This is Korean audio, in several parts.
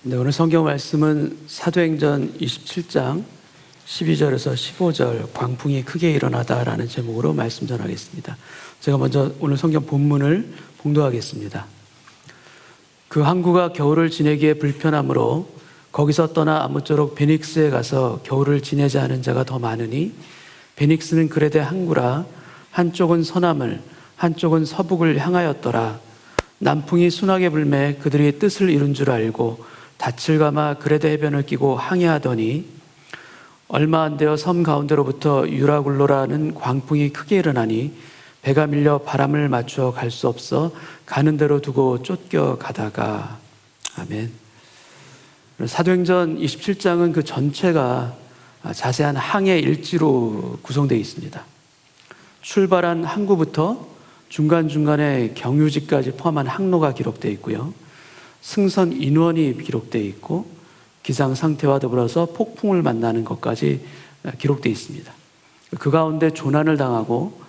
네, 오늘 성경 말씀은 사도행전 27장 12절에서 15절 광풍이 크게 일어나다라는 제목으로 말씀 전하겠습니다. 제가 먼저 오늘 성경 본문을 봉독하겠습니다. 그 항구가 겨울을 지내기에 불편하므로 거기서 떠나 아무쪼록 베닉스에 가서 겨울을 지내자 하는 자가 더 많으니 베닉스는 그레데 항구라 한쪽은 서남을 한쪽은 서북을 향하였더라. 남풍이 순하게 불매 그들이 뜻을 이룬 줄 알고 닻을 감아 그레데 해변을 끼고 항해하더니 얼마 안 되어 섬 가운데로부터 유라굴로라는 광풍이 크게 일어나니 배가 밀려 바람을 맞추어 갈 수 없어 가는 대로 두고 쫓겨가다가. 아멘. 사도행전 27장은 그 전체가 자세한 항해 일지로 구성되어 있습니다. 출발한 항구부터 중간중간에 경유지까지 포함한 항로가 기록되어 있고요. 승선 인원이 기록되어 있고 기상 상태와 더불어서 폭풍을 만나는 것까지 기록되어 있습니다. 그 가운데 조난을 당하고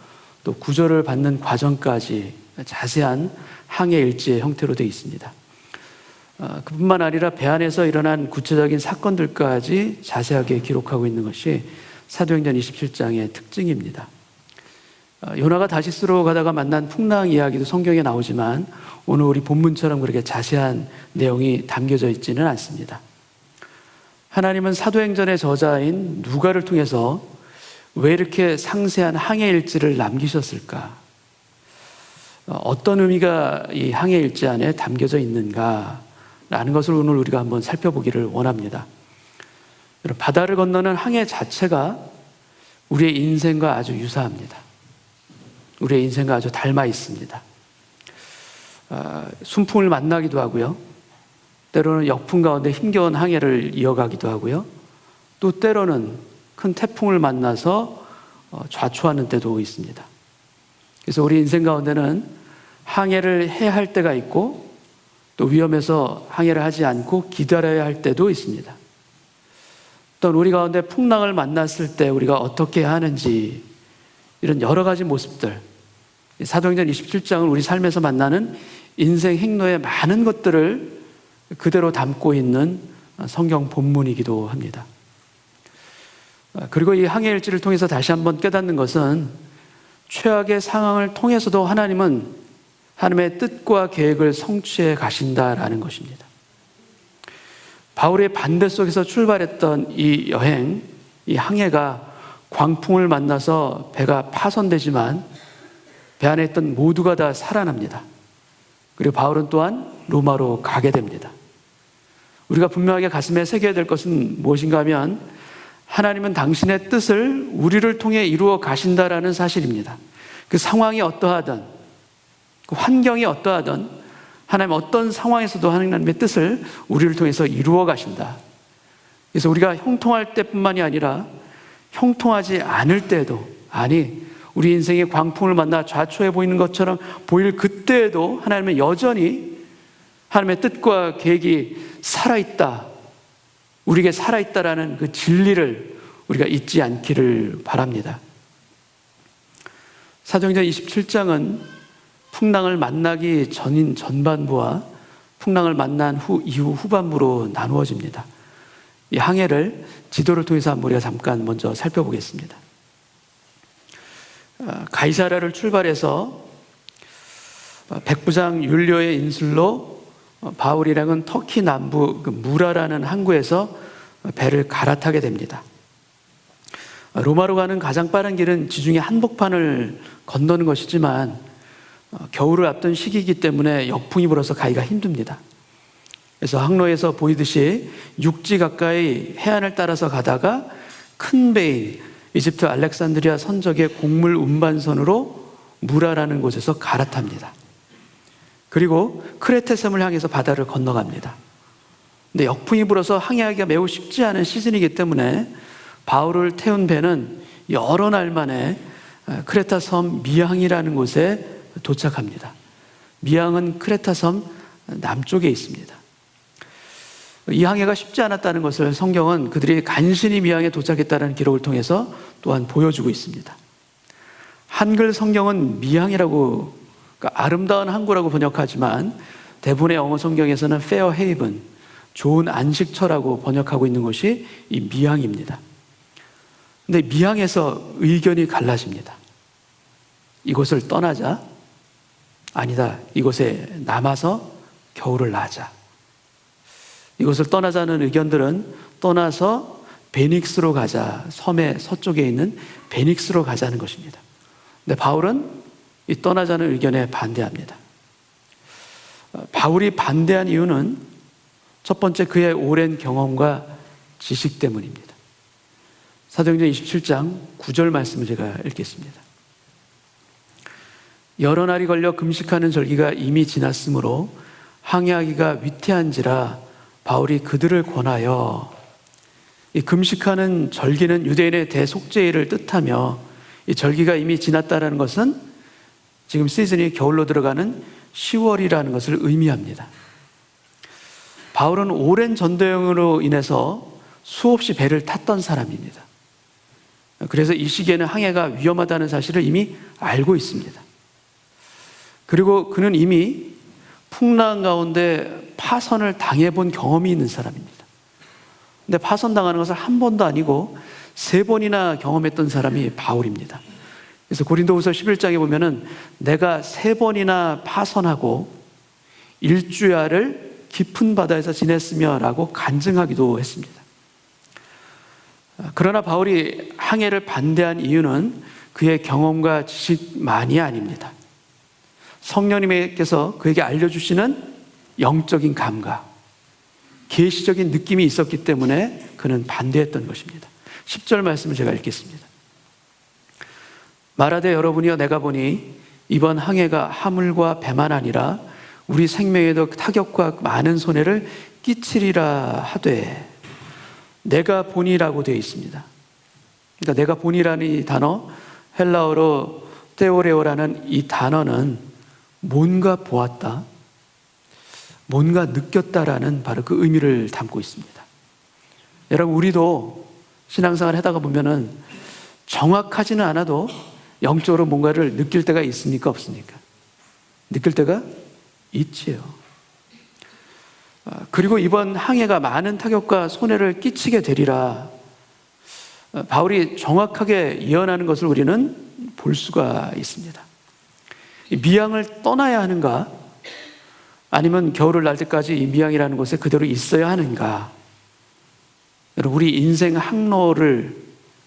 또 구조를 받는 과정까지 자세한 항해 일지의 형태로 되어 있습니다. 그뿐만 아니라 배 안에서 일어난 구체적인 사건들까지 자세하게 기록하고 있는 것이 사도행전 27장의 특징입니다. 요나가 다시스로 가다가 만난 풍랑 이야기도 성경에 나오지만 오늘 우리 본문처럼 그렇게 자세한 내용이 담겨져 있지는 않습니다. 하나님은 사도행전의 저자인 누가를 통해서 왜 이렇게 상세한 항해 일지를 남기셨을까? 어떤 의미가 이 항해 일지 안에 담겨져 있는가라는 것을 오늘 우리가 한번 살펴보기를 원합니다. 바다를 건너는 항해 자체가 우리의 인생과 아주 유사합니다. 우리의 인생과 아주 닮아 있습니다. 순풍을 만나기도 하고요. 때로는 역풍 가운데 힘겨운 항해를 이어가기도 하고요. 또 때로는 큰 태풍을 만나서 좌초하는 때도 있습니다. 그래서 우리 인생 가운데는 항해를 해야 할 때가 있고 또 위험해서 항해를 하지 않고 기다려야 할 때도 있습니다. 또 우리 가운데 풍랑을 만났을 때 우리가 어떻게 하는지 이런 여러 가지 모습들, 사도행전 27장은 우리 삶에서 만나는 인생 행로의 많은 것들을 그대로 담고 있는 성경 본문이기도 합니다. 그리고 이 항해 일지를 통해서 다시 한번 깨닫는 것은 최악의 상황을 통해서도 하나님은 하나님의 뜻과 계획을 성취해 가신다라는 것입니다. 바울의 반대 속에서 출발했던 이 여행, 이 항해가 광풍을 만나서 배가 파손되지만 배 안에 있던 모두가 다 살아납니다. 그리고 바울은 또한 로마로 가게 됩니다. 우리가 분명하게 가슴에 새겨야 될 것은 무엇인가 하면 하나님은 당신의 뜻을 우리를 통해 이루어 가신다라는 사실입니다. 그 상황이 어떠하든 그 환경이 어떠하든 하나님 어떤 상황에서도 하나님의 뜻을 우리를 통해서 이루어 가신다. 그래서 우리가 형통할 때뿐만이 아니라 형통하지 않을 때도, 아니 우리 인생의 광풍을 만나 좌초해 보이는 것처럼 보일 그때에도 하나님은 여전히 하나님의 뜻과 계획이 살아있다, 우리에게 살아있다라는 그 진리를 우리가 잊지 않기를 바랍니다. 사도행전 27장은 풍랑을 만나기 전인 전반부와 풍랑을 만난 이후 후반부로 나누어집니다. 이 항해를 지도를 통해서 한번 우리가 잠깐 먼저 살펴보겠습니다. 가이사랴를 출발해서 백부장 율리오의 인술로 바울이랑은 터키 남부 무라라는 항구에서 배를 갈아타게 됩니다. 로마로 가는 가장 빠른 길은 지중해 한복판을 건너는 것이지만 겨울을 앞둔 시기이기 때문에 역풍이 불어서 가기가 힘듭니다. 그래서 항로에서 보이듯이 육지 가까이 해안을 따라서 가다가 큰 배인 이집트 알렉산드리아 선적의 곡물 운반선으로 무라라는 곳에서 갈아탑니다. 그리고 크레테 섬을 향해서 바다를 건너갑니다. 근데 역풍이 불어서 항해하기가 매우 쉽지 않은 시즌이기 때문에 바울을 태운 배는 여러 날 만에 크레타 섬 미항이라는 곳에 도착합니다. 미항은 크레타 섬 남쪽에 있습니다. 이 항해가 쉽지 않았다는 것을 성경은 그들이 간신히 미항에 도착했다는 기록을 통해서 또한 보여주고 있습니다. 한글 성경은 미항이라고, 그러니까 아름다운 항구라고 번역하지만 대부분의 영어 성경에서는 페어 헤이븐, 좋은 안식처라고 번역하고 있는 것이 이 미향입니다. 근데 미향에서 의견이 갈라집니다. 이곳을 떠나자? 아니다. 이곳에 남아서 겨울을 나자. 이곳을 떠나자는 의견들은 떠나서 베닉스로 가자. 섬의 서쪽에 있는 베닉스로 가자는 것입니다. 근데 바울은 이 떠나자는 의견에 반대합니다. 바울이 반대한 이유는 첫 번째 그의 오랜 경험과 지식 때문입니다. 사도행전 27장 9절 말씀을 제가 읽겠습니다. 여러 날이 걸려 금식하는 절기가 이미 지났으므로 항해하기가 위태한지라 바울이 그들을 권하여, 이 금식하는 절기는 유대인의 대속죄일을 뜻하며 이 절기가 이미 지났다는 것은 지금 시즌이 겨울로 들어가는 10월이라는 것을 의미합니다. 바울은 오랜 전도여행으로 인해서 수없이 배를 탔던 사람입니다. 그래서 이 시기에는 항해가 위험하다는 사실을 이미 알고 있습니다. 그리고 그는 이미 풍랑 가운데 파선을 당해본 경험이 있는 사람입니다. 근데 파선당하는 것을 한 번도 아니고 3번이나 경험했던 사람이 바울입니다. 그래서 고린도후서 11장에 보면은 내가 3번이나 파선하고 일주야를 깊은 바다에서 지냈으며 라고 간증하기도 했습니다. 그러나 바울이 항해를 반대한 이유는 그의 경험과 지식만이 아닙니다. 성령님께서 그에게 알려주시는 영적인 감각, 계시적인 느낌이 있었기 때문에 그는 반대했던 것입니다. 10절 말씀을 제가 읽겠습니다. 말하되 여러분이여 내가 보니 이번 항해가 하물과 배만 아니라 우리 생명에도 타격과 많은 손해를 끼치리라 하되, 내가 보니라고 되어 있습니다. 그러니까 내가 보니라는 이 단어, 헬라어로 테오레오라는 이 단어는 뭔가 보았다, 뭔가 느꼈다라는 바로 그 의미를 담고 있습니다. 여러분, 우리도 신앙생활 하다가 보면은 정확하지는 않아도 영적으로 뭔가를 느낄 때가 있습니까? 없습니까? 느낄 때가 있지요. 그리고 이번 항해가 많은 타격과 손해를 끼치게 되리라. 바울이 정확하게 예언하는 것을 우리는 볼 수가 있습니다. 미향을 떠나야 하는가? 아니면 겨울을 날 때까지 이 미향이라는 곳에 그대로 있어야 하는가? 우리 인생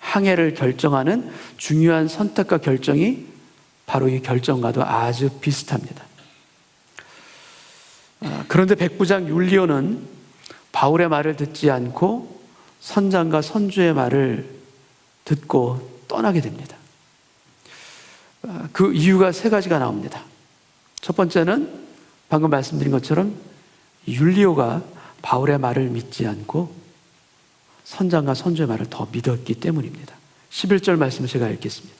항해를 결정하는 중요한 선택과 결정이 바로 이 결정과도 아주 비슷합니다. 그런데 백부장 율리오는 바울의 말을 듣지 않고 선장과 선주의 말을 듣고 떠나게 됩니다. 그 이유가 3가지가 나옵니다. 첫 번째는 방금 말씀드린 것처럼 율리오가 바울의 말을 믿지 않고 선장과 선주의 말을 더 믿었기 때문입니다. 11절 말씀을 제가 읽겠습니다.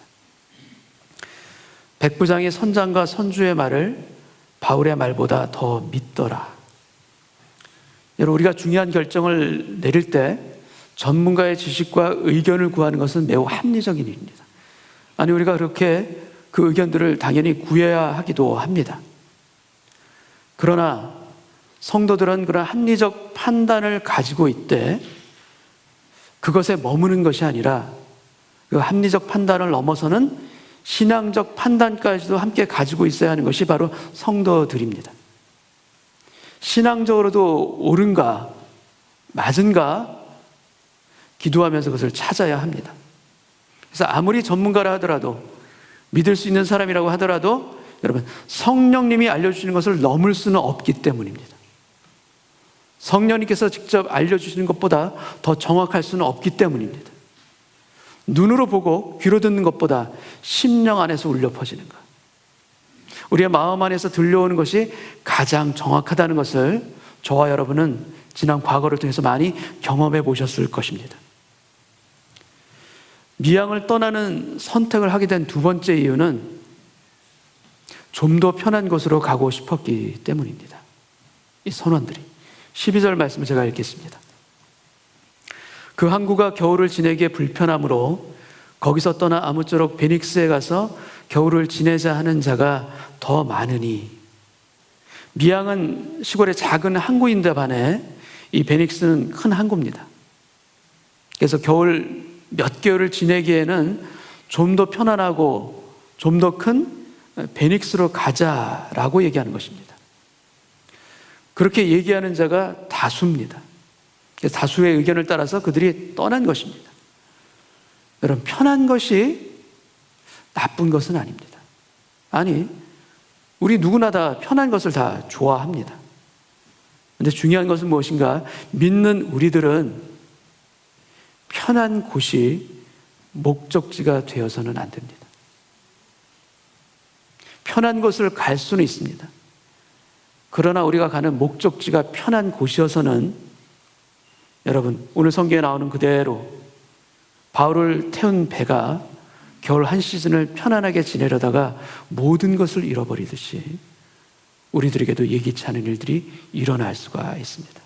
백부장이 선장과 선주의 말을 바울의 말보다 더 믿더라. 여러분, 우리가 중요한 결정을 내릴 때 전문가의 지식과 의견을 구하는 것은 매우 합리적인 일입니다. 아니, 우리가 그렇게 그 의견들을 당연히 구해야 하기도 합니다. 그러나 성도들은 그런 합리적 판단을 가지고 있되 그것에 머무는 것이 아니라 그 합리적 판단을 넘어서는 신앙적 판단까지도 함께 가지고 있어야 하는 것이 바로 성도들입니다. 신앙적으로도 옳은가 맞은가 기도하면서 그것을 찾아야 합니다. 그래서 아무리 전문가라 하더라도, 믿을 수 있는 사람이라고 하더라도 여러분, 성령님이 알려주시는 것을 넘을 수는 없기 때문입니다. 성령님께서 직접 알려주시는 것보다 더 정확할 수는 없기 때문입니다. 눈으로 보고 귀로 듣는 것보다 심령 안에서 울려 퍼지는 것, 우리의 마음 안에서 들려오는 것이 가장 정확하다는 것을 저와 여러분은 지난 과거를 통해서 많이 경험해 보셨을 것입니다. 미향을 떠나는 선택을 하게 된 2번째 이유는 좀 더 편한 곳으로 가고 싶었기 때문입니다. 이 선원들이 12절 말씀을 제가 읽겠습니다. 그 항구가 겨울을 지내기에 불편하므로 거기서 떠나 아무쪼록 베닉스에 가서 겨울을 지내자 하는 자가 더 많으니, 미향은 시골의 작은 항구인데 반해 이 베닉스는 큰 항구입니다. 그래서 겨울 몇 개월을 지내기에는 좀 더 편안하고 좀 더 큰 베닉스로 가자라고 얘기하는 것입니다. 그렇게 얘기하는 자가 다수입니다. 다수의 의견을 따라서 그들이 떠난 것입니다. 여러분, 편한 것이 나쁜 것은 아닙니다. 아니, 우리 누구나 다 편한 것을 다 좋아합니다. 그런데 중요한 것은 무엇인가? 믿는 우리들은 편한 곳이 목적지가 되어서는 안 됩니다. 편한 곳을 갈 수는 있습니다. 그러나 우리가 가는 목적지가 편한 곳이어서는, 여러분, 오늘 성경에 나오는 그대로 바울을 태운 배가 겨울 한 시즌을 편안하게 지내려다가 모든 것을 잃어버리듯이 우리들에게도 예기치 않은 일들이 일어날 수가 있습니다.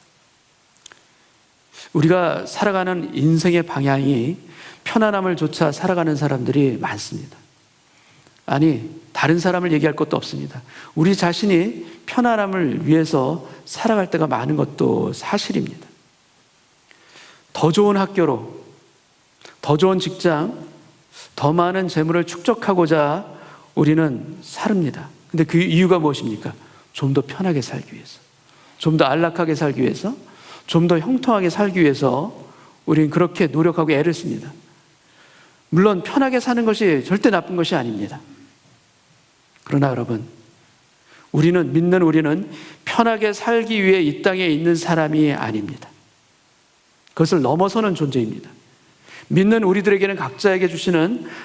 우리가 살아가는 인생의 방향이 편안함을 좇아 살아가는 사람들이 많습니다. 아니, 다른 사람을 얘기할 것도 없습니다. 우리 자신이 편안함을 위해서 살아갈 때가 많은 것도 사실입니다. 더 좋은 학교로, 더 좋은 직장, 더 많은 재물을 축적하고자 우리는 삽니다. 근데 그 이유가 무엇입니까? 좀 더 편하게 살기 위해서, 좀 더 안락하게 살기 위해서, 좀 더 형통하게 살기 위해서 우리는 그렇게 노력하고 애를 씁니다. 물론 편하게 사는 것이 절대 나쁜 것이 아닙니다. 그러나 여러분, 믿는 우리는 편하게 살기 위해 이 땅에 있는 사람이 아닙니다. 그것을 넘어서는 존재입니다. 믿는 우리들에게는 각자에게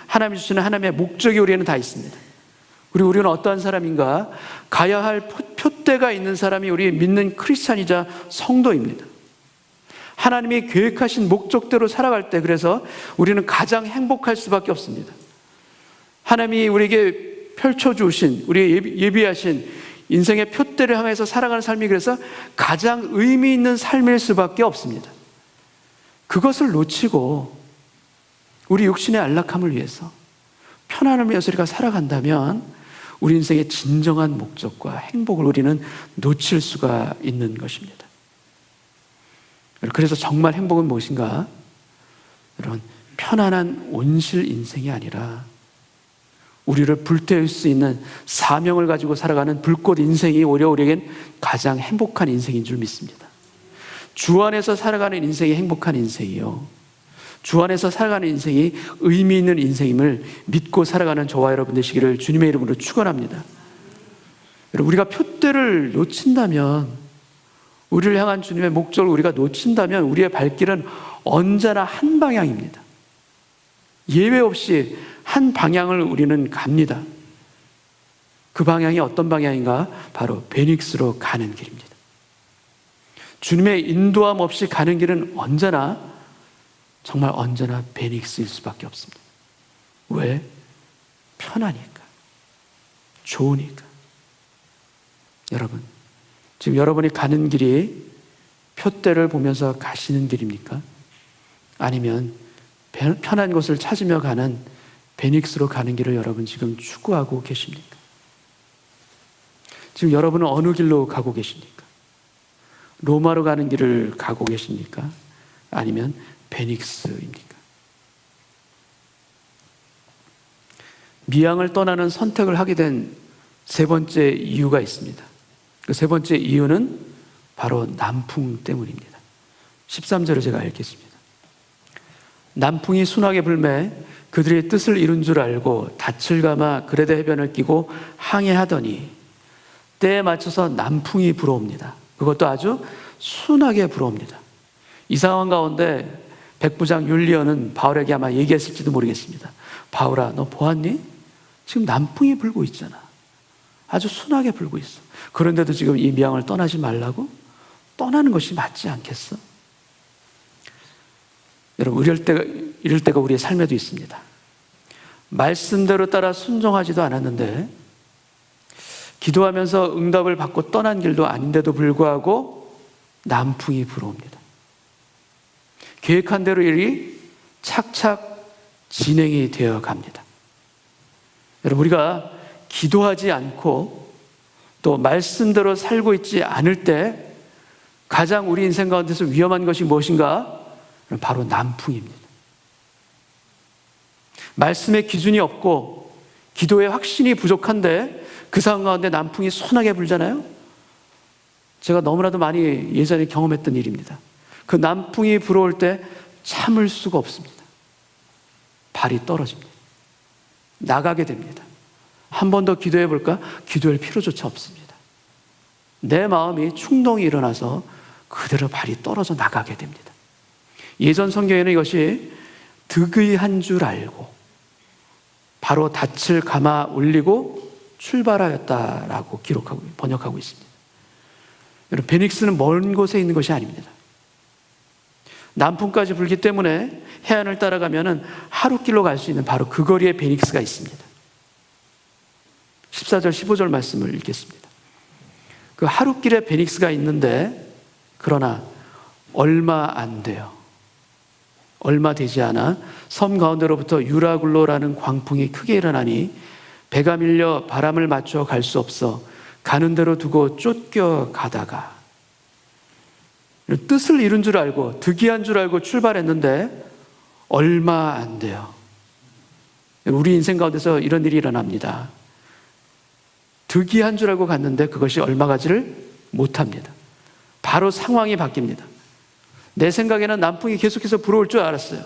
하나님이 주시는 하나님의 목적이 우리에는 다 있습니다. 그리고 우리는 어떠한 사람인가? 가야 할 표대가 있는 사람이 우리 믿는 크리스찬이자 성도입니다. 하나님이 계획하신 목적대로 살아갈 때, 그래서 우리는 가장 행복할 수밖에 없습니다. 하나님이 우리에게 펼쳐주신, 우리에게 예비하신 인생의 표대를 향해서 살아가는 삶이 그래서 가장 의미 있는 삶일 수밖에 없습니다. 그것을 놓치고 우리 육신의 안락함을 위해서, 편안함을 위해서 우리가 살아간다면 우리 인생의 진정한 목적과 행복을 우리는 놓칠 수가 있는 것입니다. 그래서 정말 행복은 무엇인가? 여러분, 편안한 온실 인생이 아니라 우리를 불태울 수 있는 사명을 가지고 살아가는 불꽃 인생이 오히려 우리에겐 가장 행복한 인생인 줄 믿습니다. 주 안에서 살아가는 인생이 행복한 인생이요, 주 안에서 살아가는 인생이 의미 있는 인생임을 믿고 살아가는 저와 여러분 되시기를 주님의 이름으로 축원합니다. 여러분, 우리가 표대를 놓친다면, 우리를 향한 주님의 목적을 우리가 놓친다면 우리의 발길은 언제나 한 방향입니다. 예외 없이 한 방향을 우리는 갑니다. 그 방향이 어떤 방향인가? 바로 베닉스로 가는 길입니다. 주님의 인도함 없이 가는 길은 정말 언제나 베닉스일 수밖에 없습니다. 왜? 편하니까, 좋으니까. 여러분, 지금 여러분이 가는 길이 표대를 보면서 가시는 길입니까? 아니면 편한 곳을 찾으며 가는 베닉스로 가는 길을 여러분 지금 추구하고 계십니까? 지금 여러분은 어느 길로 가고 계십니까? 로마로 가는 길을 가고 계십니까? 아니면 베닉스입니까? 미양을 떠나는 선택을 하게 된 세 번째 이유가 있습니다. 그 세 번째 이유는 바로 남풍 때문입니다. 13절을 제가 읽겠습니다. 남풍이 순하게 불매 그들의 뜻을 이룬 줄 알고 닻을 감아 그레데 해변을 끼고 항해하더니 때에 맞춰서 남풍이 불어옵니다. 그것도 아주 순하게 불어옵니다. 이 상황 가운데 백부장 율리언은 바울에게 아마 얘기했을지도 모르겠습니다. 바울아, 너 보았니? 지금 남풍이 불고 있잖아. 아주 순하게 불고 있어. 그런데도 지금 이 미양을 떠나지 말라고? 떠나는 것이 맞지 않겠어? 여러분, 이럴 때가 우리의 삶에도 있습니다. 말씀대로 따라 순종하지도 않았는데, 기도하면서 응답을 받고 떠난 길도 아닌데도 불구하고 남풍이 불어옵니다. 계획한 대로 일이 착착 진행이 되어 갑니다. 여러분, 우리가 기도하지 않고 또 말씀대로 살고 있지 않을 때 가장 우리 인생 가운데서 위험한 것이 무엇인가? 바로 남풍입니다. 말씀의 기준이 없고 기도의 확신이 부족한데 그 상황 가운데 남풍이 선하게 불잖아요. 제가 너무나도 많이 예전에 경험했던 일입니다. 그 남풍이 불어올 때 참을 수가 없습니다. 발이 떨어집니다. 나가게 됩니다. 한 번 더 기도해 볼까? 기도할 필요조차 없습니다. 내 마음이 충동이 일어나서 그대로 발이 떨어져 나가게 됩니다. 예전 성경에는 이것이 득의한 줄 알고 바로 닻을 감아 올리고 출발하였다라고 번역하고 있습니다. 여러분, 베닉스는 먼 곳에 있는 것이 아닙니다. 남풍까지 불기 때문에 해안을 따라가면 하루길로 갈 수 있는 바로 그 거리에 베닉스가 있습니다. 14절 15절 말씀을 읽겠습니다. 그 하루길에 베닉스가 있는데 그러나 얼마 안 돼요. 얼마 되지 않아 섬 가운데로부터 유라굴로라는 광풍이 크게 일어나니 배가 밀려 바람을 맞춰 갈 수 없어 가는 대로 두고 쫓겨가다가, 뜻을 이룬 줄 알고 득이한 줄 알고 출발했는데 얼마 안 돼요. 우리 인생 가운데서 이런 일이 일어납니다. 득이한 줄 알고 갔는데 그것이 얼마 가지를 못합니다. 바로 상황이 바뀝니다. 내 생각에는 남풍이 계속해서 불어올 줄 알았어요.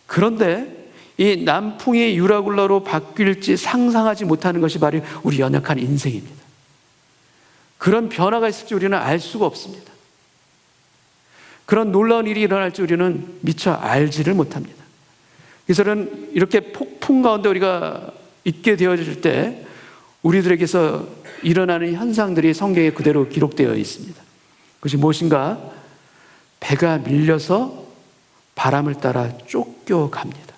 그런데 이 남풍이 유라굴로로 바뀔지 상상하지 못하는 것이 바로 우리 연약한 인생입니다. 그런 변화가 있을지 우리는 알 수가 없습니다. 그런 놀라운 일이 일어날지 우리는 미처 알지를 못합니다. 그래서는 이렇게 폭풍 가운데 우리가 있게 되어질 때 우리들에게서 일어나는 현상들이 성경에 그대로 기록되어 있습니다. 그것이 무엇인가? 배가 밀려서 바람을 따라 쫓겨갑니다.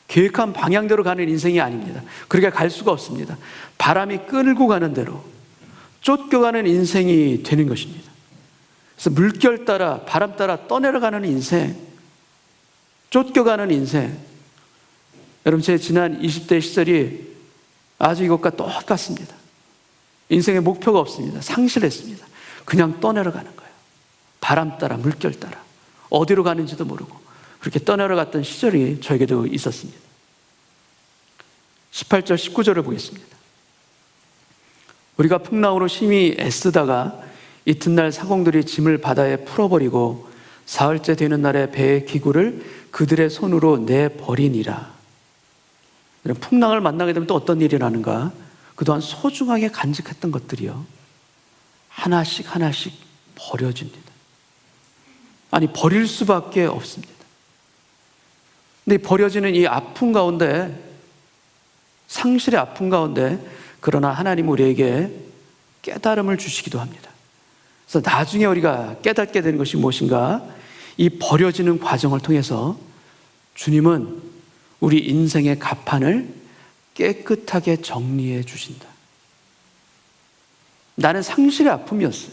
계획한 방향대로 가는 인생이 아닙니다. 그렇게 갈 수가 없습니다. 바람이 끌고 가는 대로 쫓겨가는 인생이 되는 것입니다. 그래서 물결 따라 바람 따라 떠내려가는 인생, 쫓겨가는 인생. 여러분, 제 지난 20대 시절이 아주 이것과 똑같습니다. 인생의 목표가 없습니다. 상실했습니다. 그냥 떠내려가는 거예요. 바람 따라 물결 따라 어디로 가는지도 모르고 그렇게 떠내려갔던 시절이 저에게도 있었습니다. 18절 19절을 보겠습니다. 우리가 풍랑으로 심히 애쓰다가 이튿날 사공들이 짐을 바다에 풀어버리고 사흘째 되는 날에 배의 기구를 그들의 손으로 내버리니라. 풍랑을 만나게 되면 또 어떤 일이 나는가? 그동안 소중하게 간직했던 것들이요, 하나씩 하나씩 버려집니다. 아니, 버릴 수밖에 없습니다. 근데 버려지는 이 아픔 가운데, 상실의 아픔 가운데, 그러나 하나님 우리에게 깨달음을 주시기도 합니다. 그래서 나중에 우리가 깨닫게 되는 것이 무엇인가? 이 버려지는 과정을 통해서 주님은 우리 인생의 갑판을 깨끗하게 정리해 주신다. 나는 상실의 아픔이었어요.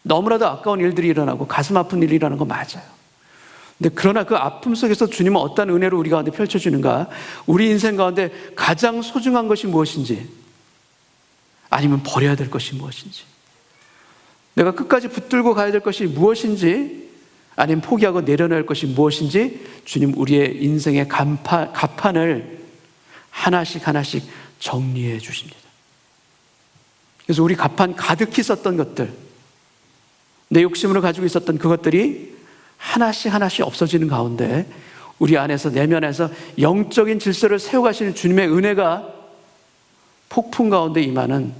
너무나도 아까운 일들이 일어나고 가슴 아픈 일이 일어나는 거 맞아요. 근데 그러나 그 아픔 속에서 주님은 어떤 은혜를 우리 가운데 펼쳐주는가? 우리 인생 가운데 가장 소중한 것이 무엇인지, 아니면 버려야 될 것이 무엇인지, 내가 끝까지 붙들고 가야 될 것이 무엇인지, 아니면 포기하고 내려놓을 것이 무엇인지 주님 우리의 인생의 갑판을 하나씩 하나씩 정리해 주십니다. 그래서 우리 갑판 가득히 썼던 것들, 내 욕심으로 가지고 있었던 그것들이 하나씩 하나씩 없어지는 가운데 우리 안에서, 내면에서 영적인 질서를 세워가시는 주님의 은혜가 폭풍 가운데 임하는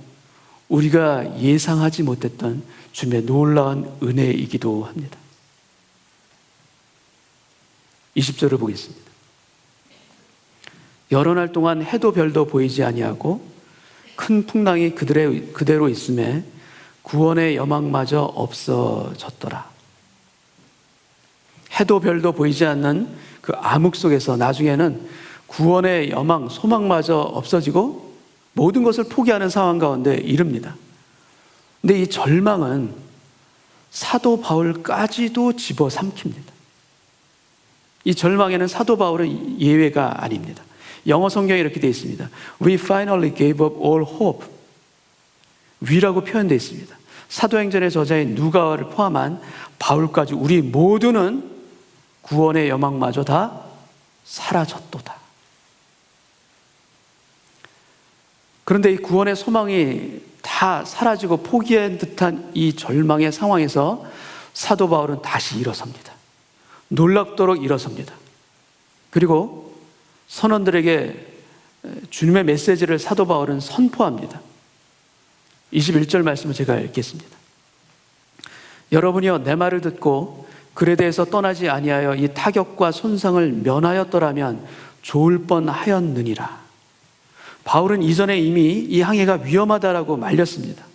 우리가 예상하지 못했던 주님의 놀라운 은혜이기도 합니다. 20절을 보겠습니다. 여러 날 동안 해도 별도 보이지 아니하고 큰 풍랑이 그대로 있음에 구원의 여망마저 없어졌더라. 해도 별도 보이지 않는 그 암흑 속에서 나중에는 구원의 여망, 소망마저 없어지고 모든 것을 포기하는 상황 가운데 이릅니다. 근데 이 절망은 사도 바울까지도 집어삼킵니다. 이 절망에는 사도 바울은 예외가 아닙니다. 영어 성경에 이렇게 되어 있습니다. We finally gave up all hope. 위라고 표현되어 있습니다. 사도행전의 저자인 누가를 포함한 바울까지 우리 모두는 구원의 여망마저 다 사라졌도다. 그런데 이 구원의 소망이 다 사라지고 포기한 듯한 이 절망의 상황에서 사도 바울은 다시 일어섭니다. 놀랍도록 일어섭니다. 그리고 선원들에게 주님의 메시지를 사도 바울은 선포합니다. 21절 말씀을 제가 읽겠습니다. 여러분이여 내 말을 듣고 글에 대해서 떠나지 아니하여 이 타격과 손상을 면하였더라면 좋을 뻔하였느니라. 바울은 이전에 이미 이 항해가 위험하다라고 말렸습니다.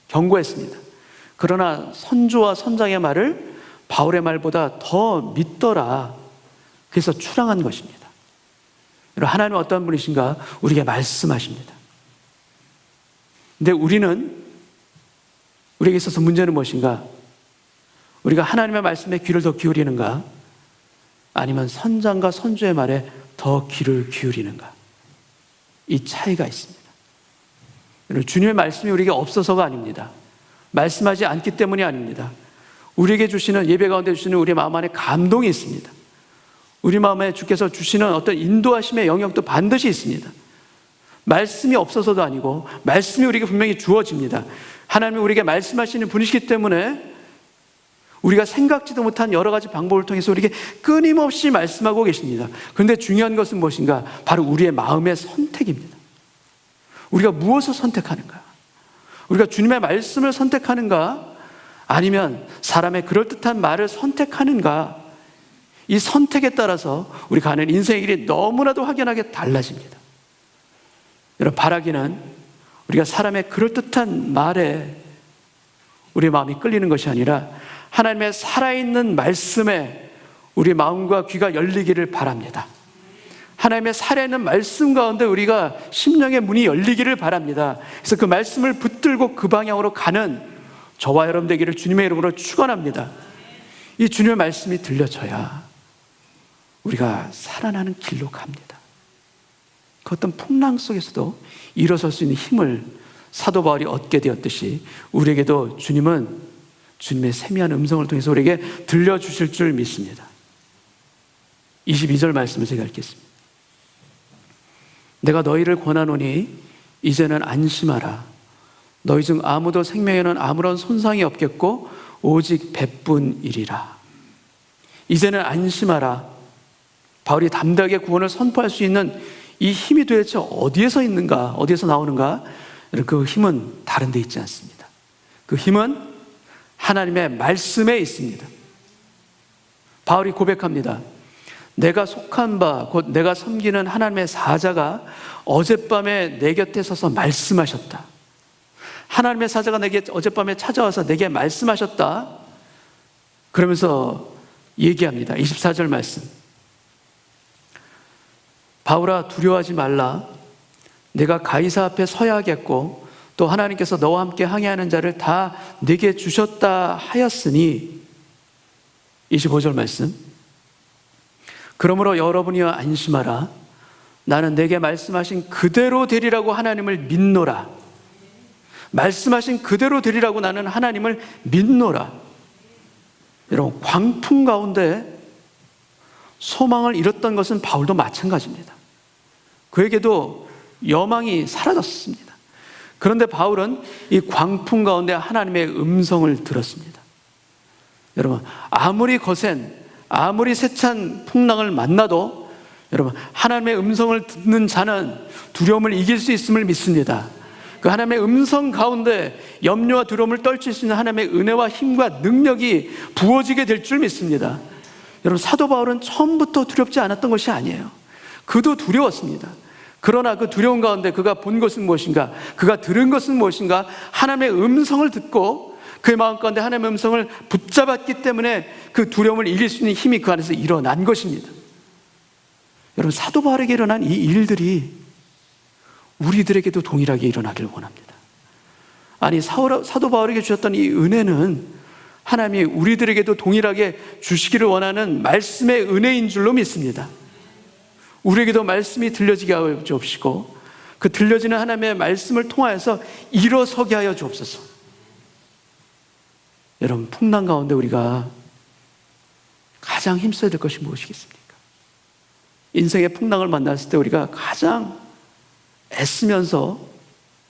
경고했습니다. 그러나 선조와 선장의 말을 바울의 말보다 더 믿더라. 그래서 출항한 것입니다. 여러분, 하나님은 어떤 분이신가? 우리에게 말씀하십니다. 근데 우리에게 있어서 문제는 무엇인가? 우리가 하나님의 말씀에 귀를 더 기울이는가? 아니면 선장과 선조의 말에 더 귀를 기울이는가? 이 차이가 있습니다. 여러분, 주님의 말씀이 우리에게 없어서가 아닙니다. 말씀하지 않기 때문이 아닙니다. 우리에게 주시는, 예배 가운데 주시는 우리 마음 안에 감동이 있습니다. 우리 마음에 주께서 주시는 어떤 인도하심의 영역도 반드시 있습니다. 말씀이 없어서도 아니고 말씀이 우리에게 분명히 주어집니다. 하나님이 우리에게 말씀하시는 분이시기 때문에 우리가 생각지도 못한 여러 가지 방법을 통해서 우리에게 끊임없이 말씀하고 계십니다. 그런데 중요한 것은 무엇인가? 바로 우리의 마음의 선택입니다. 우리가 무엇을 선택하는가? 우리가 주님의 말씀을 선택하는가? 아니면 사람의 그럴듯한 말을 선택하는가? 이 선택에 따라서 우리가 가는 인생의 길이 너무나도 확연하게 달라집니다. 여러분, 바라기는 우리가 사람의 그럴듯한 말에 우리 마음이 끌리는 것이 아니라 하나님의 살아있는 말씀에 우리 마음과 귀가 열리기를 바랍니다. 하나님의 살아있는 말씀 가운데 우리가 심령의 문이 열리기를 바랍니다. 그래서 그 말씀을 붙들고 그 방향으로 가는 저와 여러분 되기를 주님의 이름으로 축원합니다. 이 주님의 말씀이 들려져야 우리가 살아나는 길로 갑니다. 그 어떤 풍랑 속에서도 일어설 수 있는 힘을 사도 바울이 얻게 되었듯이 우리에게도 주님은 주님의 세미한 음성을 통해서 우리에게 들려주실 줄 믿습니다. 22절 말씀을 제가 읽겠습니다. 내가 너희를 권하노니 이제는 안심하라. 너희 중 아무도 생명에는 아무런 손상이 없겠고 오직 배뿐이리라. 이제는 안심하라. 바울이 담대하게 구원을 선포할 수 있는 이 힘이 도대체 어디에서 있는가? 어디에서 나오는가? 그 힘은 다른 데 있지 않습니다. 그 힘은 하나님의 말씀에 있습니다. 바울이 고백합니다. 내가 속한 바, 곧 내가 섬기는 하나님의 사자가 어젯밤에 내 곁에 서서 말씀하셨다. 하나님의 사자가 내게 어젯밤에 찾아와서 내게 말씀하셨다. 그러면서 얘기합니다. 24절 말씀. 바울아, 두려워하지 말라. 내가 가이사 앞에 서야겠고 또 하나님께서 너와 함께 항해하는 자를 다 내게 주셨다 하였으니. 25절 말씀. 그러므로 여러분이여 안심하라. 나는 내게 말씀하신 그대로 되리라고 하나님을 믿노라. 말씀하신 그대로 되리라고 나는 하나님을 믿노라. 여러분, 광풍 가운데 소망을 잃었던 것은 바울도 마찬가지입니다. 그에게도 여망이 사라졌습니다. 그런데 바울은 이 광풍 가운데 하나님의 음성을 들었습니다. 여러분, 아무리 거센, 아무리 세찬 풍랑을 만나도 여러분, 하나님의 음성을 듣는 자는 두려움을 이길 수 있음을 믿습니다. 그 하나님의 음성 가운데 염려와 두려움을 떨칠 수 있는 하나님의 은혜와 힘과 능력이 부어지게 될 줄 믿습니다. 여러분, 사도 바울은 처음부터 두렵지 않았던 것이 아니에요. 그도 두려웠습니다. 그러나 그 두려움 가운데 그가 본 것은 무엇인가? 그가 들은 것은 무엇인가? 하나님의 음성을 듣고 그의 마음 가운데 하나님의 음성을 붙잡았기 때문에 그 두려움을 이길 수 있는 힘이 그 안에서 일어난 것입니다. 여러분, 사도 바울에게 일어난 이 일들이 우리들에게도 동일하게 일어나기를 원합니다. 아니, 사도 바울에게 주셨던 이 은혜는 하나님이 우리들에게도 동일하게 주시기를 원하는 말씀의 은혜인 줄로 믿습니다. 우리에게도 말씀이 들려지게 하여 주옵시고 그 들려지는 하나님의 말씀을 통하여서 일어서게 하여 주옵소서. 여러분, 풍랑 가운데 우리가 가장 힘써야 될 것이 무엇이겠습니까? 인생의 풍랑을 만났을 때 우리가 가장 애쓰면서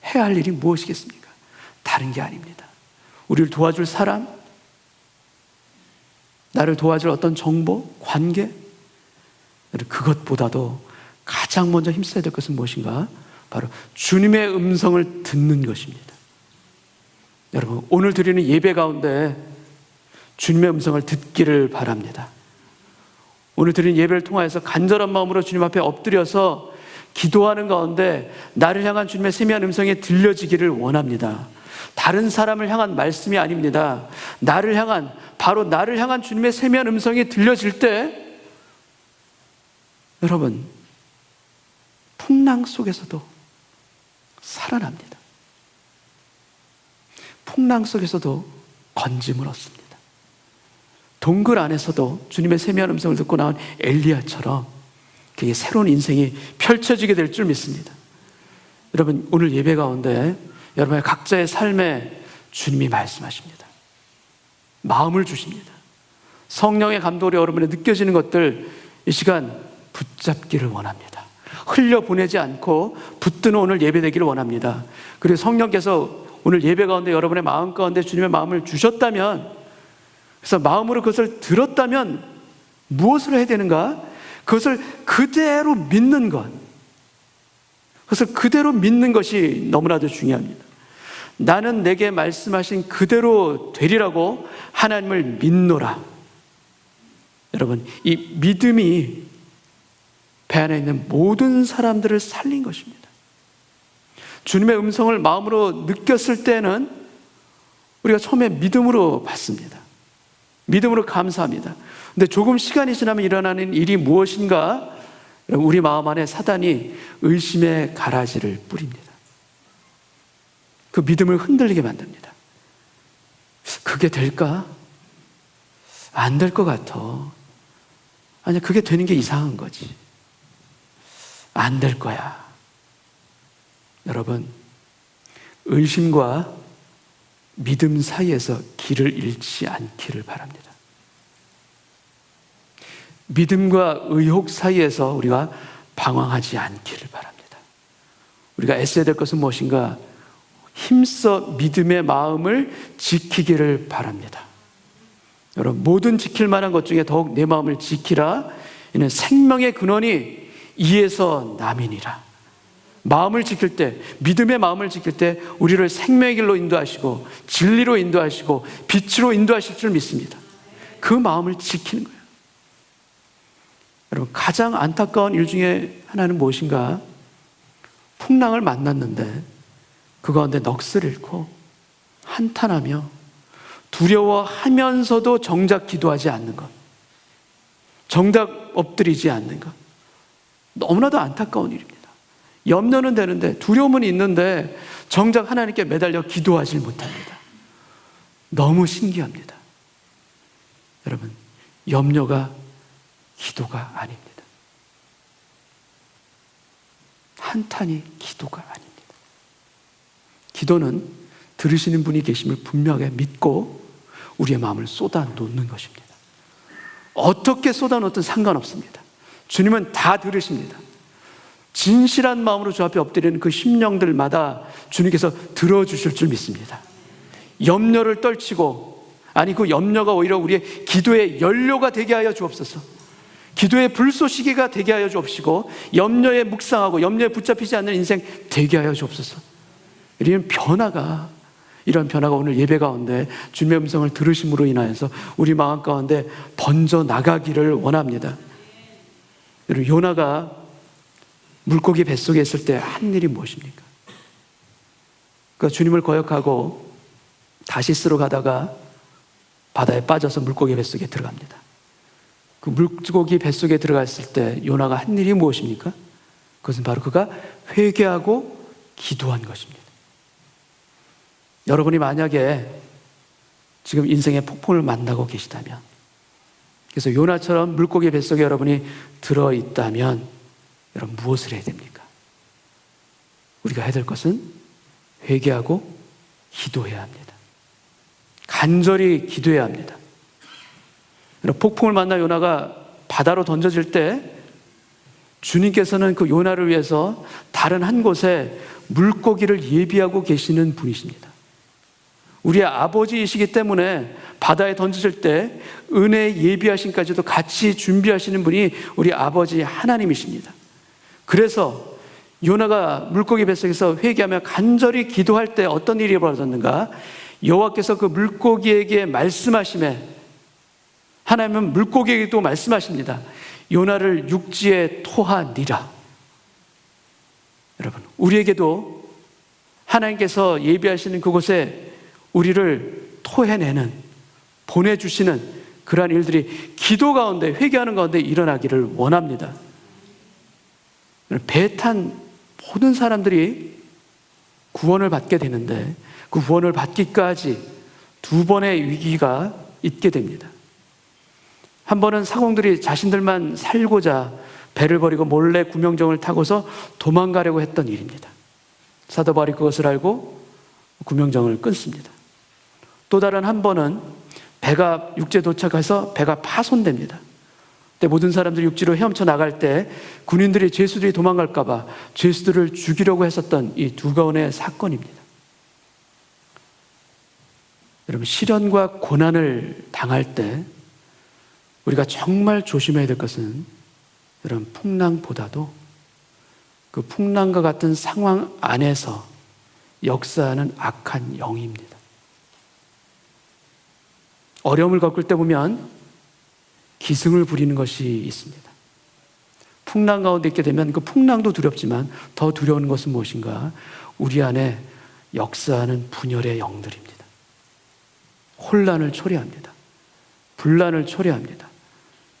해야 할 일이 무엇이겠습니까? 다른 게 아닙니다. 우리를 도와줄 사람, 나를 도와줄 어떤 정보, 관계, 그것보다도 가장 먼저 힘써야 될 것은 무엇인가? 바로 주님의 음성을 듣는 것입니다. 여러분, 오늘 드리는 예배 가운데 주님의 음성을 듣기를 바랍니다. 오늘 드리는 예배를 통하여서 간절한 마음으로 주님 앞에 엎드려서 기도하는 가운데 나를 향한 주님의 세미한 음성이 들려지기를 원합니다. 다른 사람을 향한 말씀이 아닙니다. 나를 향한, 바로 나를 향한 주님의 세미한 음성이 들려질 때 여러분, 풍랑 속에서도 살아납니다. 풍랑 속에서도 건짐을 얻습니다. 동굴 안에서도 주님의 세미한 음성을 듣고 나온 엘리야처럼 그게 새로운 인생이 펼쳐지게 될 줄 믿습니다. 여러분, 오늘 예배 가운데 여러분의 각자의 삶에 주님이 말씀하십니다. 마음을 주십니다. 성령의 감동으로 여러분의 느껴지는 것들 이 시간 붙잡기를 원합니다. 흘려보내지 않고 붙드는 오늘 예배 되기를 원합니다. 그리고 성령께서 오늘 예배 가운데 여러분의 마음 가운데 주님의 마음을 주셨다면, 그래서 마음으로 그것을 들었다면 무엇을 해야 되는가? 그것을 그대로 믿는 것, 그것을 그대로 믿는 것이 너무나도 중요합니다. 나는 내게 말씀하신 그대로 되리라고 하나님을 믿노라. 여러분, 이 믿음이 배 안에 있는 모든 사람들을 살린 것입니다. 주님의 음성을 마음으로 느꼈을 때는 우리가 처음에 믿음으로 받습니다. 믿음으로 감사합니다. 근데 조금 시간이 지나면 일어나는 일이 무엇인가? 우리 마음 안에 사단이 의심의 가라지를 뿌립니다. 그 믿음을 흔들리게 만듭니다. 그게 될까? 안 될 것 같아. 아니, 그게 되는 게 이상한 거지. 안 될 거야. 여러분, 의심과 믿음 사이에서 길을 잃지 않기를 바랍니다. 믿음과 의혹 사이에서 우리가 방황하지 않기를 바랍니다. 우리가 애써야 될 것은 무엇인가? 힘써 믿음의 마음을 지키기를 바랍니다. 여러분, 모든 지킬 만한 것 중에 더욱 내 마음을 지키라. 이는 생명의 근원이 이에서 남이니라. 마음을 지킬 때, 믿음의 마음을 지킬 때 우리를 생명의 길로 인도하시고 진리로 인도하시고 빛으로 인도하실 줄 믿습니다. 그 마음을 지키는 거예요. 여러분, 가장 안타까운 일 중에 하나는 무엇인가? 풍랑을 만났는데 그 가운데 넋을 잃고 한탄하며 두려워하면서도 정작 기도하지 않는 것, 정작 엎드리지 않는 것, 너무나도 안타까운 일입니다. 염려는 되는데, 두려움은 있는데 정작 하나님께 매달려 기도하지 못합니다. 너무 신기합니다. 여러분, 염려가 기도가 아닙니다. 한탄이 기도가 아닙니다. 기도는 들으시는 분이 계심을 분명하게 믿고 우리의 마음을 쏟아놓는 것입니다. 어떻게 쏟아놓든 상관없습니다. 주님은 다 들으십니다. 진실한 마음으로 주 앞에 엎드리는 그 심령들마다 주님께서 들어주실 줄 믿습니다. 염려를 떨치고, 아니 그 염려가 오히려 우리의 기도의 연료가 되게 하여 주옵소서. 기도의 불쏘시개가 되게 하여 주옵시고 염려에 묵상하고 염려에 붙잡히지 않는 인생 되게 하여 주옵소서. 이런 변화가 오늘 예배 가운데 주님의 음성을 들으심으로 인하여서 우리 마음 가운데 번져 나가기를 원합니다. 여러분, 요나가 물고기 뱃속에 있을 때 한 일이 무엇입니까? 그러니까 주님을 거역하고 다시스로 가다가 바다에 빠져서 물고기 뱃속에 들어갑니다. 그 물고기 뱃속에 들어갔을 때 요나가 한 일이 무엇입니까? 그것은 바로 그가 회개하고 기도한 것입니다. 여러분이 만약에 지금 인생의 폭풍을 만나고 계시다면, 그래서 요나처럼 물고기 뱃속에 여러분이 들어있다면 여러분 무엇을 해야 됩니까? 우리가 해야 될 것은 회개하고 기도해야 합니다. 간절히 기도해야 합니다. 폭풍을 만나 요나가 바다로 던져질 때 주님께서는 그 요나를 위해서 다른 한 곳에 물고기를 예비하고 계시는 분이십니다. 우리의 아버지이시기 때문에 바다에 던져질 때 은혜 예비하심까지도 같이 준비하시는 분이 우리 아버지 하나님이십니다. 그래서 요나가 물고기 뱃속에서 회개하며 간절히 기도할 때 어떤 일이 벌어졌는가? 여호와께서 그 물고기에게 말씀하심에, 하나님은 물고기에게도 말씀하십니다. 요나를 육지에 토하니라. 여러분, 우리에게도 하나님께서 예비하시는 그곳에 우리를 토해내는, 보내주시는 그러한 일들이 기도 가운데, 회개하는 가운데 일어나기를 원합니다. 배 탄 모든 사람들이 구원을 받게 되는데 그 구원을 받기까지 두 번의 위기가 있게 됩니다. 한 번은 사공들이 자신들만 살고자 배를 버리고 몰래 구명정을 타고서 도망가려고 했던 일입니다. 사도 바울이 그것을 알고 구명정을 끊습니다. 또 다른 한 번은 배가 육지에 도착해서 배가 파손됩니다. 그때 모든 사람들이 육지로 헤엄쳐 나갈 때 군인들이 죄수들이 도망갈까 봐 죄수들을 죽이려고 했었던 이 두 가운의 사건입니다. 여러분, 시련과 고난을 당할 때 우리가 정말 조심해야 될 것은, 여러분, 풍랑보다도 그 풍랑과 같은 상황 안에서 역사하는 악한 영입니다. 어려움을 겪을 때 보면 기승을 부리는 것이 있습니다. 풍랑 가운데 있게 되면 그 풍랑도 두렵지만 더 두려운 것은 무엇인가? 우리 안에 역사하는 분열의 영들입니다. 혼란을 초래합니다. 분란을 초래합니다.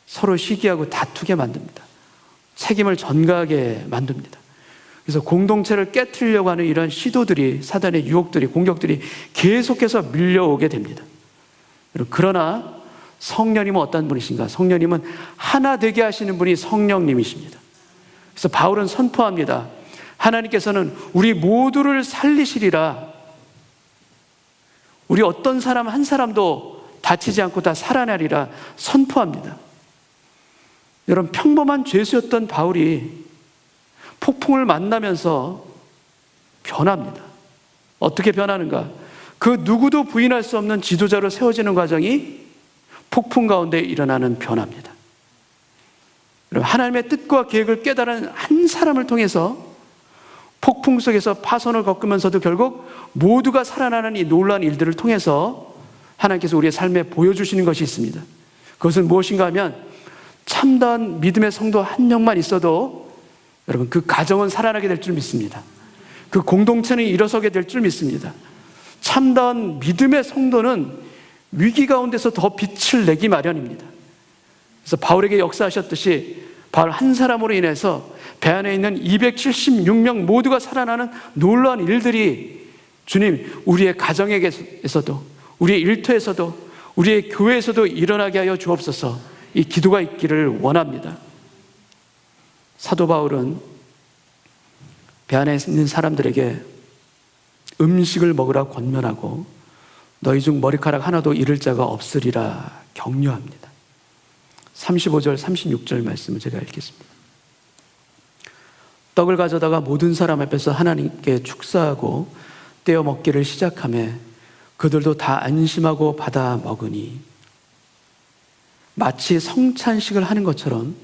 서로 시기하고 다투게 만듭니다. 책임을 전가하게 만듭니다. 그래서 공동체를 깨트리려고 하는 이런 시도들이, 사단의 유혹들이, 공격들이 계속해서 밀려오게 됩니다. 그러나 성령님은 어떤 분이신가? 성령님은 하나 되게 하시는 분이 성령님이십니다. 그래서 바울은 선포합니다. 하나님께서는 우리 모두를 살리시리라. 우리 어떤 사람 한 사람도 다치지 않고 다 살아나리라 선포합니다. 여러분, 평범한 죄수였던 바울이 폭풍을 만나면서 변합니다. 어떻게 변하는가? 그 누구도 부인할 수 없는 지도자로 세워지는 과정이 폭풍 가운데 일어나는 변화입니다. 하나님의 뜻과 계획을 깨달은 한 사람을 통해서 폭풍 속에서 파손을 겪으면서도 결국 모두가 살아나는 이 놀라운 일들을 통해서 하나님께서 우리의 삶에 보여주시는 것이 있습니다. 그것은 무엇인가 하면 참다운 믿음의 성도 한 명만 있어도 여러분, 그 가정은 살아나게 될 줄 믿습니다. 그 공동체는 일어서게 될 줄 믿습니다. 참다운 믿음의 성도는 위기 가운데서 더 빛을 내기 마련입니다. 그래서 바울에게 역사하셨듯이 바울 한 사람으로 인해서 배 안에 있는 276명 모두가 살아나는 놀라운 일들이, 주님, 우리의 가정에게서도, 우리의 일터에서도, 우리의 교회에서도 일어나게 하여 주옵소서. 이 기도가 있기를 원합니다. 사도 바울은 배 안에 있는 사람들에게 음식을 먹으라 권면하고 너희 중 머리카락 하나도 잃을 자가 없으리라 격려합니다. 35절 36절 말씀을 제가 읽겠습니다. 떡을 가져다가 모든 사람 앞에서 하나님께 축사하고 떼어 먹기를 시작하며 그들도 다 안심하고 받아 먹으니 마치 성찬식을 하는 것처럼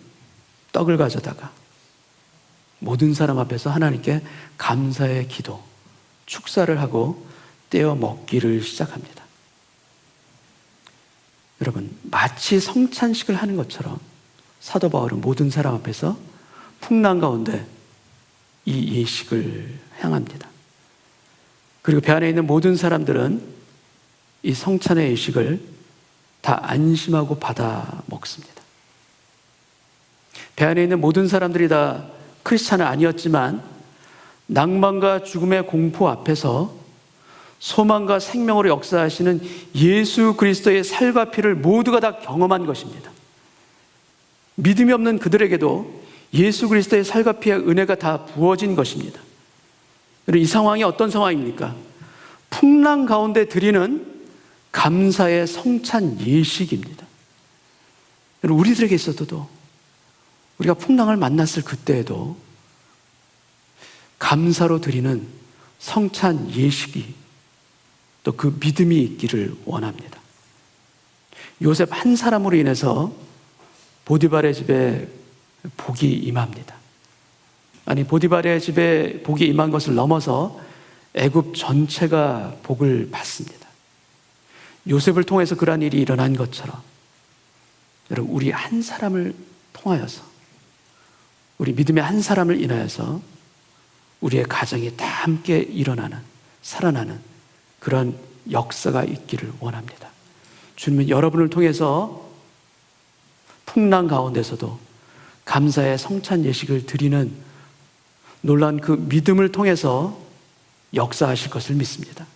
떡을 가져다가 모든 사람 앞에서 하나님께 감사의 기도, 축사를 하고 떼어 먹기를 시작합니다. 여러분, 마치 성찬식을 하는 것처럼 사도 바울은 모든 사람 앞에서 풍랑 가운데 이 예식을 행합니다. 그리고 배 안에 있는 모든 사람들은 이 성찬의 예식을 다 안심하고 받아 먹습니다. 배 안에 있는 모든 사람들이 다 크리스찬은 아니었지만 낭만과 죽음의 공포 앞에서 소망과 생명으로 역사하시는 예수 그리스도의 살과 피를 모두가 다 경험한 것입니다. 믿음이 없는 그들에게도 예수 그리스도의 살과 피의 은혜가 다 부어진 것입니다. 이 상황이 어떤 상황입니까? 풍랑 가운데 드리는 감사의 성찬 예식입니다. 우리들에게 있어도 우리가 풍랑을 만났을 그때에도 감사로 드리는 성찬 예식이 또 그 믿음이 있기를 원합니다. 요셉 한 사람으로 인해서 보디발의 집에 복이 임합니다. 아니, 보디발의 집에 복이 임한 것을 넘어서 애굽 전체가 복을 받습니다. 요셉을 통해서 그러한 일이 일어난 것처럼 여러분, 우리 한 사람을 통하여서, 우리 믿음의 한 사람을 인하여서 우리의 가정이 다 함께 일어나는, 살아나는 그런 역사가 있기를 원합니다. 주님은 여러분을 통해서 풍랑 가운데서도 감사의 성찬 예식을 드리는 놀라운 그 믿음을 통해서 역사하실 것을 믿습니다.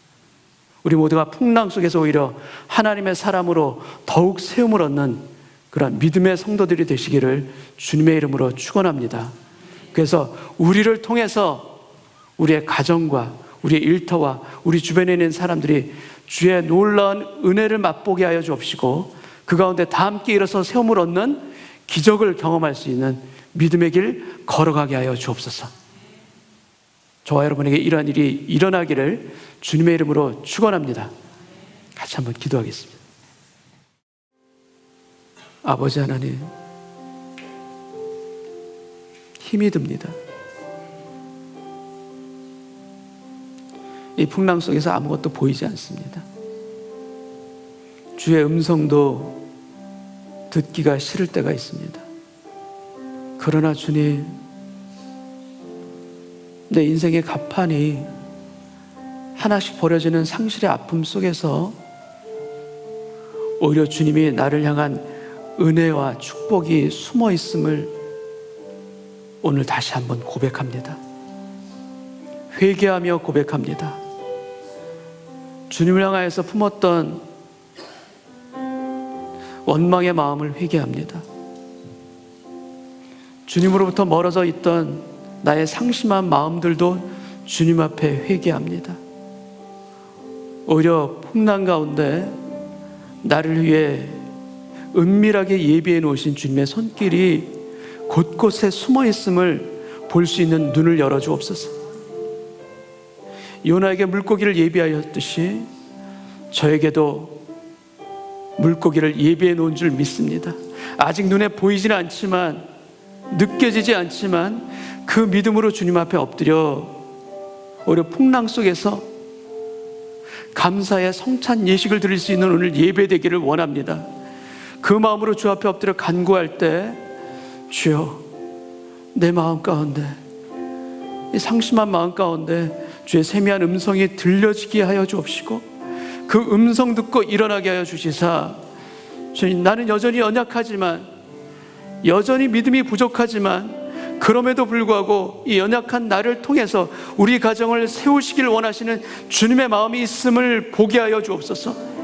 우리 모두가 풍랑 속에서 오히려 하나님의 사람으로 더욱 세움을 얻는 그런 믿음의 성도들이 되시기를 주님의 이름으로 축원합니다. 그래서 우리를 통해서 우리의 가정과 우리의 일터와 우리 주변에 있는 사람들이 주의 놀라운 은혜를 맛보게 하여 주옵시고, 그 가운데 다 함께 일어서 세움을 얻는 기적을 경험할 수 있는 믿음의 길 걸어가게 하여 주옵소서. 저와 여러분에게 이러한 일이 일어나기를 주님의 이름으로 축원합니다. 같이 한번 기도하겠습니다. 아버지 하나님, 힘이 듭니다. 이 풍랑 속에서 아무것도 보이지 않습니다. 주의 음성도 듣기가 싫을 때가 있습니다. 그러나 주님, 내 인생의 가판이 하나씩 버려지는 상실의 아픔 속에서 오히려 주님이 나를 향한 은혜와 축복이 숨어 있음을 오늘 다시 한번 고백합니다. 회개하며 고백합니다. 주님을 향하여서 품었던 원망의 마음을 회개합니다. 주님으로부터 멀어져 있던 나의 상심한 마음들도 주님 앞에 회개합니다. 오히려 풍랑 가운데 나를 위해 은밀하게 예비해 놓으신 주님의 손길이 곳곳에 숨어 있음을 볼 수 있는 눈을 열어 주옵소서. 요나에게 물고기를 예비하였듯이 저에게도 물고기를 예비해 놓은 줄 믿습니다. 아직 눈에 보이지는 않지만, 느껴지지 않지만 그 믿음으로 주님 앞에 엎드려 오히려 풍랑 속에서 감사의 성찬 예식을 드릴 수 있는 오늘 예배되기를 원합니다. 그 마음으로 주 앞에 엎드려 간구할 때, 주여, 내 마음 가운데, 이 상심한 마음 가운데 주의 세미한 음성이 들려지게 하여 주옵시고, 그 음성 듣고 일어나게 하여 주시사, 주님, 나는 여전히 연약하지만, 여전히 믿음이 부족하지만, 그럼에도 불구하고 이 연약한 나를 통해서 우리 가정을 세우시길 원하시는 주님의 마음이 있음을 보게 하여 주옵소서.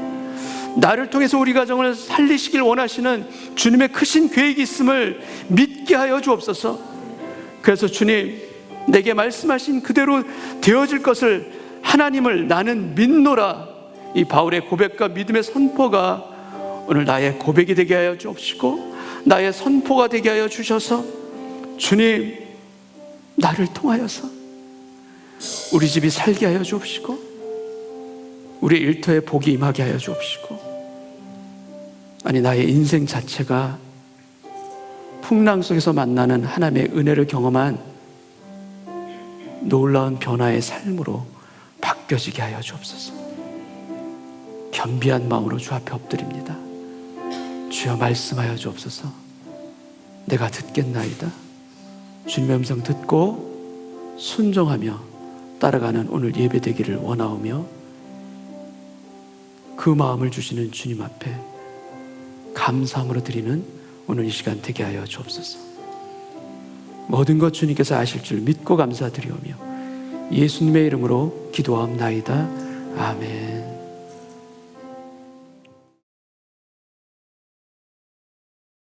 나를 통해서 우리 가정을 살리시길 원하시는 주님의 크신 계획이 있음을 믿게 하여 주옵소서. 그래서 주님, 내게 말씀하신 그대로 되어질 것을, 하나님을 나는 믿노라, 이 바울의 고백과 믿음의 선포가 오늘 나의 고백이 되게 하여 주옵시고, 나의 선포가 되게 하여 주셔서 주님, 나를 통하여서 우리 집이 살게 하여 주옵시고, 우리 일터에 복이 임하게 하여 주옵시고, 아니, 나의 인생 자체가 풍랑 속에서 만나는 하나님의 은혜를 경험한 놀라운 변화의 삶으로 바뀌어지게 하여 주옵소서. 겸비한 마음으로 주 앞에 엎드립니다. 주여, 말씀하여 주옵소서. 내가 듣겠나이다. 주님의 음성 듣고 순종하며 따라가는 오늘 예배되기를 원하오며, 그 마음을 주시는 주님 앞에 감사함으로 드리는 오늘 이 시간 되게 하여 주옵소서. 모든 것 주님께서 아실 줄 믿고 감사드리오며 예수님의 이름으로 기도하옵나이다. 아멘.